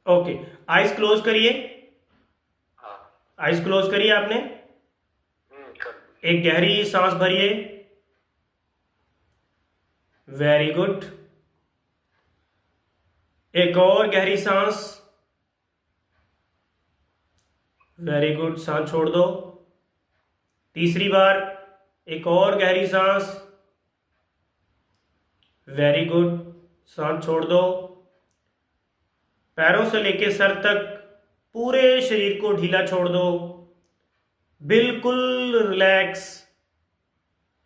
Okay, eyes close करिए। हाँ। Eyes close करिए आपने। कर। एक गहरी सांस भरिए। Very good. एक और गहरी सांस। वेरी गुड, सांस छोड़ दो। तीसरी बार एक और गहरी सांस। वेरी गुड, सांस छोड़ दो। पैरों से लेके सर तक पूरे शरीर को ढीला छोड़ दो। बिल्कुल रिलैक्स।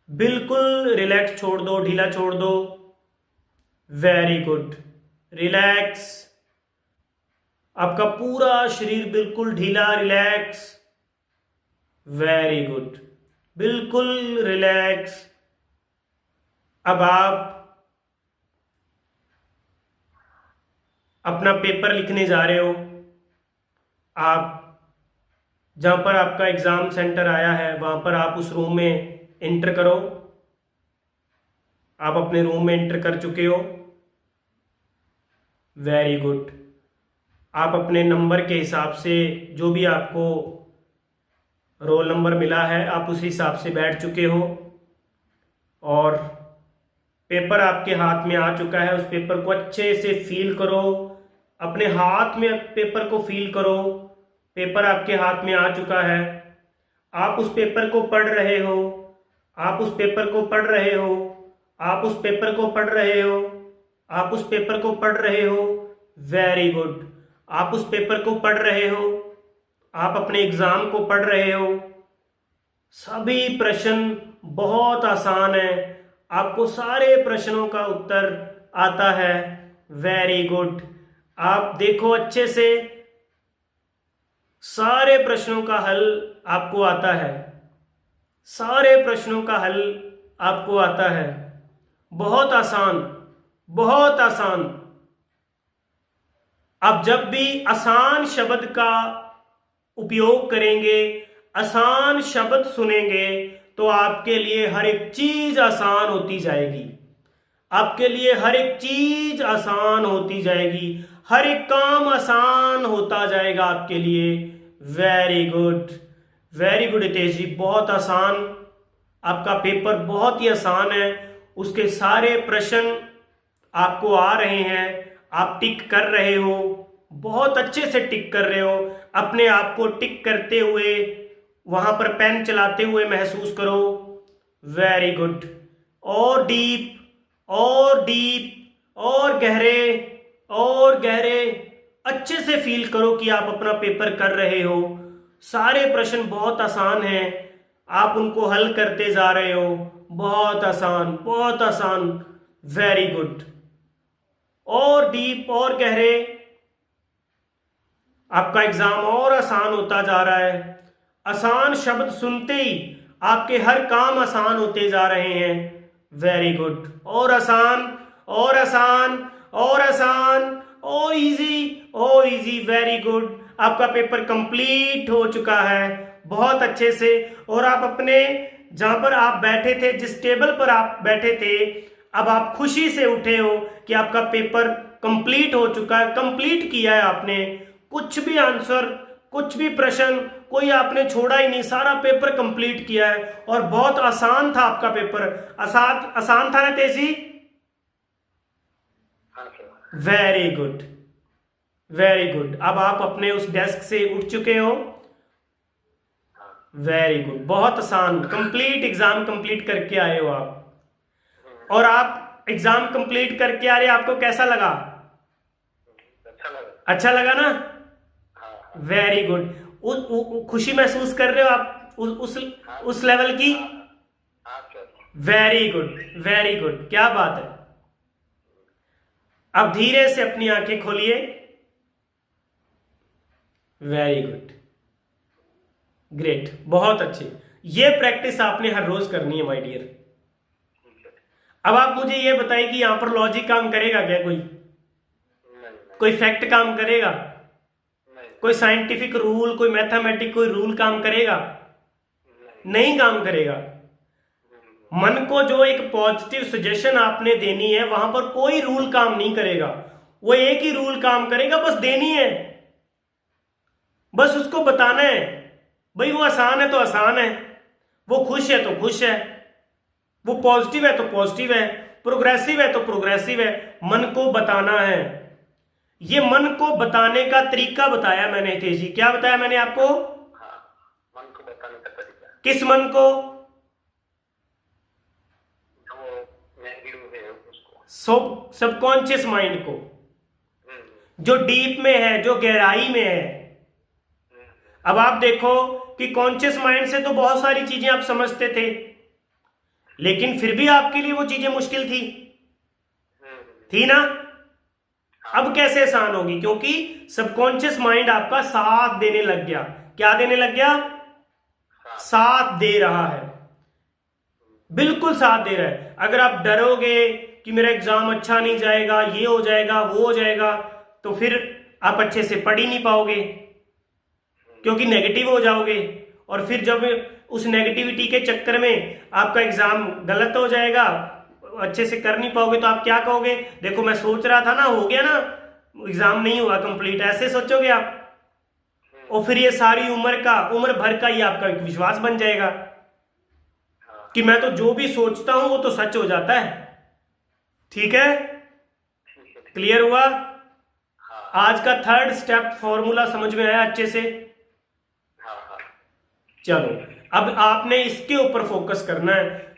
बिल्कुल रिलैक्स छोड़ दो, ढीला छोड़ दो। Very good, relax. आपका पूरा शरीर बिल्कुल ढीला, रिलैक्स। वेरी गुड, बिल्कुल रिलैक्स। अब आप अपना पेपर लिखने जा रहे हो। आप जहां पर आपका एग्जाम सेंटर आया है वहां पर आप उस रूम में एंटर करो। आप अपने रूम में एंटर कर चुके हो। Very good. आप अपने नंबर के हिसाब से जो भी आपको रोल नंबर मिला है आप उस हिसाब से बैठ चुके हो और पेपर आपके हाथ में आ चुका है। उस पेपर को अच्छे से फील करो। अपने हाथ में पेपर को फील करो। पेपर आपके हाथ में आ चुका है। आप उस पेपर को पढ़ रहे हो। आप उस पेपर को पढ़ रहे हो। आप उस पेपर को पढ़ रहे हो। आप उस पेपर को पढ़ रहे हो। Very good. आप उस पेपर को पढ़ रहे हो। आप अपने एग्जाम को पढ़ रहे हो। सभी प्रश्न बहुत आसान है। आपको सारे प्रश्नों का उत्तर आता है। Very good. आप देखो अच्छे से, सारे प्रश्नों का हल आपको आता है। सारे प्रश्नों का हल आपको आता है। बहुत आसान, बहुत आसान। आप जब भी आसान शब्द का उपयोग करेंगे, आसान शब्द सुनेंगे, तो आपके लिए हर एक चीज आसान होती जाएगी। आपके लिए हर एक चीज आसान होती जाएगी। हर एक काम आसान होता जाएगा आपके लिए। Very good, very good Hitesh ji, बहुत आसान। आपका पेपर बहुत ही आसान है। उसके सारे प्रश्न आपको आ रहे हैं। आप टिक कर रहे हो। बहुत अच्छे से टिक कर रहे हो। अपने आप को टिक करते हुए वहां पर पेन चलाते हुए महसूस करो। Very good. और डीप, और डीप, और गहरे, और गहरे। अच्छे से फील करो कि आप अपना पेपर कर रहे हो। सारे प्रश्न बहुत आसान हैं। आप उनको हल करते जा रहे हो। बहुत आसान, बहुत आसान। Very good. और डीप, और गहरे। आपका एग्जाम और आसान होता जा रहा है। आसान शब्द सुनते ही आपके हर काम आसान होते जा रहे हैं। Very good. और आसान, और आसान, और आसान, और इजी, और इजी। Very good. आपका पेपर कंप्लीट हो चुका है बहुत अच्छे से। और आप अपने जहां पर आप बैठे थे, जिस टेबल पर आप बैठे थे, अब आप खुशी से उठे हो कि आपका पेपर कंप्लीट हो चुका है। कंप्लीट किया है आपने। कुछ भी आंसर, कुछ भी प्रश्न कोई आपने छोड़ा ही नहीं। सारा पेपर कंप्लीट किया है और बहुत आसान था आपका पेपर। आसान, आसान था ना तेजी? हाँ sir. Very good, very good. अब आप अपने उस डेस्क से उठ चुके हो। हाँ। वेरी गुड, बहुत आसान। कंप्लीट एग्जाम कंप्लीट करके आए हो आप। और आप एग्जाम कंप्लीट करके आ रहे, आपको कैसा लगा? अच्छा लगा। अच्छा लगा ना? हाँ हाँ। Very good. खुशी महसूस कर रहे हो आप हाँ उस लेवल की? हाँ हाँ। हाँ sir. Very good, very good, क्या बात है। अब धीरे से अपनी आंखें खोलिए। वेरी गुड, ग्रेट, बहुत अच्छी। ये प्रैक्टिस आपने हर रोज करनी है माय डियर। ठीक है। अब आप मुझे ये बताइए कि यहां पर लॉजिक काम करेगा क्या? कोई नहीं नहीं। कोई फैक्ट काम करेगा? नहीं कोई साइंटिफिक रूल, कोई मैथमेटिक कोई रूल काम करेगा? नहीं। नहीं काम करेगा। मन को जो एक पॉजिटिव सजेशन आपने देनी है वहां पर कोई रूल काम नहीं करेगा। वो एक ही रूल काम करेगा, बस देनी है, बस उसको बताना है भाई वो आसान है तो आसान है, वो खुश है तो खुश है, वो पॉजिटिव है तो पॉजिटिव है, प्रोग्रेसिव है तो प्रोग्रेसिव है। मन को बताना है। ये मन को बताने का तरीका बताया मैंने हितेश जी। क्या बताया मैंने आपको? हाँ, मन को बताने का तरीका। किस मन को? जो नेगेटिव है उसको। सबकॉन्शियस माइंड को, हम्म, जो डीप में है, जो गहराई में है। अब आप देखो कि कॉन्शियस माइंड से तो बहुत सारी चीजें आप समझते थे, लेकिन फिर भी आपके लिए वो चीजें मुश्किल थी ना? अब कैसे आसान होगी? क्योंकि सबकॉन्शियस माइंड आपका साथ देने लग गया। क्या देने लग गया? साथ दे रहा है, बिल्कुल साथ दे रहा है। अगर आप डरोगे कि मेरा एग्जाम अच्छा नहीं जाएगा, ये हो जाएगा, वो हो जाएगा, तो फिर आप अच्छे से पढ़ ही नहीं पाओगे, क्योंकि नेगेटिव हो जाओगे। और फिर जब उस नेगेटिविटी के चक्कर में आपका एग्जाम गलत हो जाएगा, अच्छे से कर नहीं पाओगे, तो आप क्या कहोगे? देखो मैं सोच रहा था ना, हो गया ना, एग्जाम नहीं हुआ कंप्लीट, ऐसे सोचोगे आप। और फिर ये सारी उम्र भर का ही आपका एक विश्वास बन जाएगा कि मैं तो जो भी सोचता हूं वो तो सच हो जाता है। ठीक है? क्लियर हुआ? आज का थर्ड स्टेप फॉर्मूला समझ में आया अच्छे से? चलो अब आपने इसके ऊपर फोकस करना है।